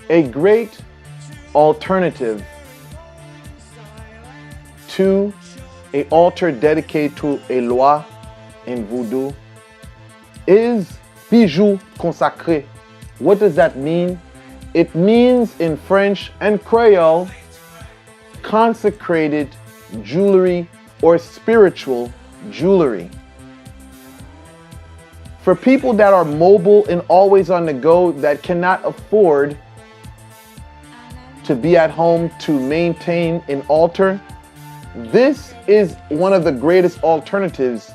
A great alternative to an altar dedicated to a loi in Vodou is Bijou Konsakre. What does that mean? It means in French and Creole, consecrated jewelry or spiritual jewelry. For people that are mobile and always on the go, that cannot afford to be at home to maintain an altar, this is one of the greatest alternatives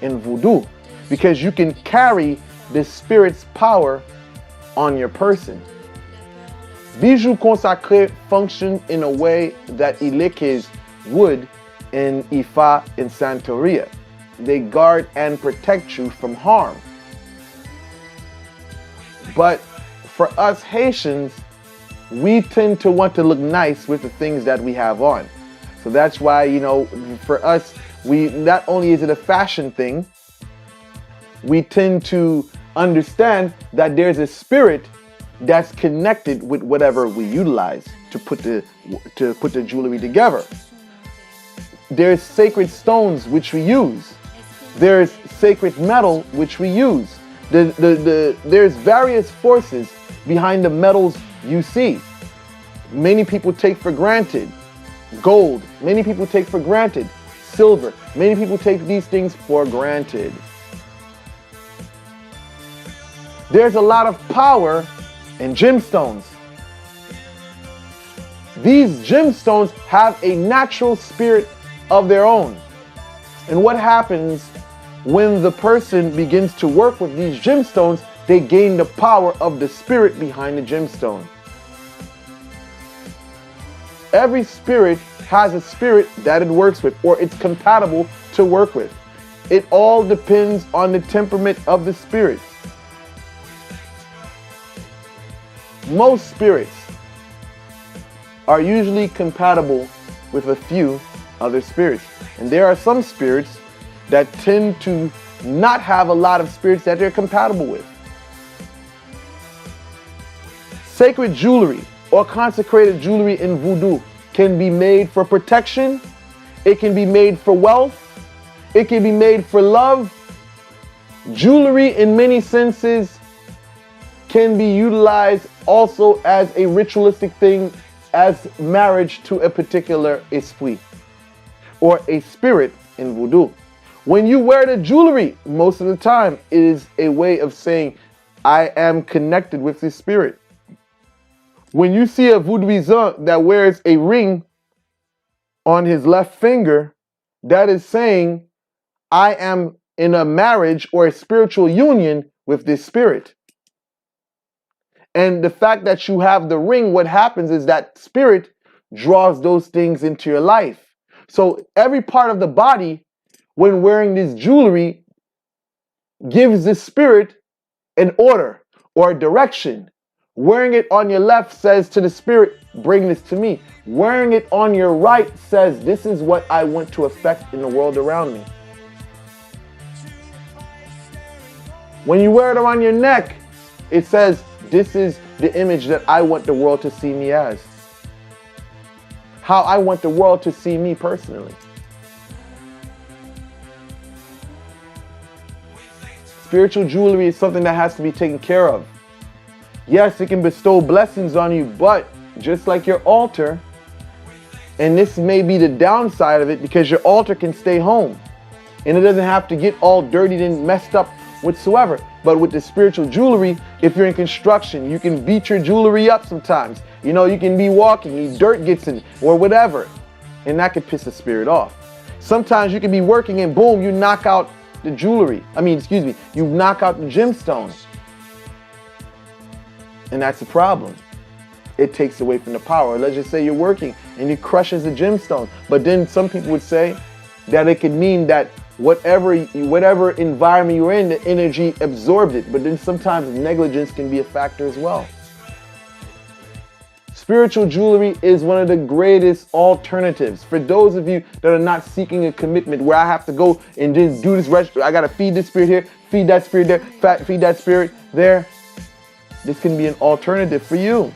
in Vodou, because you can carry the spirit's power on your person. Bijou Konsakre function in a way that Ilekes would in Ifa and Santeria. They guard and protect you from harm. But for us Haitians, we tend to want to look nice with the things that we have on. So that's why, you know, for us, we not only is it a fashion thing, we tend to understand that there's a spirit that's connected with whatever we utilize to put the jewelry together. There's sacred stones which we use. There's sacred metal which we use. There's various forces behind the metals you see. Many people take for granted gold. Many people take for granted silver. Many people take these things for granted. There's a lot of power in gemstones. These gemstones have a natural spirit of their own. And what happens when the person begins to work with these gemstones? They gain the power of the spirit behind the gemstone. Every spirit has a spirit that it works with, or it's compatible to work with. It all depends on the temperament of the spirit. Most spirits are usually compatible with a few other spirits. And there are some spirits that tend to not have a lot of spirits that they're compatible with. Sacred jewelry or consecrated jewelry in Vodou can be made for protection. It can be made for wealth. It can be made for love. Jewelry in many senses can be utilized also as a ritualistic thing, as marriage to a particular esprit or a spirit in Vodou. When you wear the jewelry, most of the time it is a way of saying, I am connected with this spirit. When you see a Vodouisan that wears a ring on his left finger, that is saying, I am in a marriage or a spiritual union with this spirit. And the fact that you have the ring, what happens is that spirit draws those things into your life. So every part of the body, when wearing this jewelry, gives the spirit an order or a direction. Wearing it on your left says to the spirit, bring this to me. Wearing it on your right says, this is what I want to affect in the world around me. When you wear it around your neck, it says, this is the image that I want the world to see me as. How I want the world to see me personally. Spiritual jewelry is something that has to be taken care of. Yes, it can bestow blessings on you, but just like your altar, and this may be the downside of it, because your altar can stay home and it doesn't have to get all dirtied and messed up whatsoever. But with the spiritual jewelry, if you're in construction, you can beat your jewelry up sometimes. You know, you can be walking, dirt gets in, or whatever. And that could piss the spirit off. Sometimes you can be working and boom, you knock out the jewelry. You knock out the gemstones. And that's a problem. It takes away from the power. Let's just say you're working and it crushes the gemstone. But then some people would say that it could mean that whatever environment you're in, the energy absorbed it. But then sometimes negligence can be a factor as well. Spiritual jewelry is one of the greatest alternatives for those of you that are not seeking a commitment where I have to go and just do this. I got to feed this spirit here, feed that spirit there, feed that spirit there. This can be an alternative for you.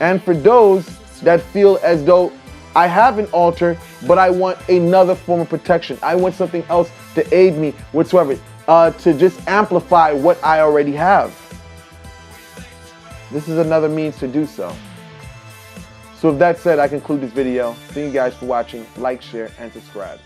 And for those that feel as though I have an altar, but I want another form of protection. I want something else to aid me whatsoever, to just amplify what I already have. This is another means to do so. So with that said, I conclude this video. Thank you guys for watching. Like, share, and subscribe.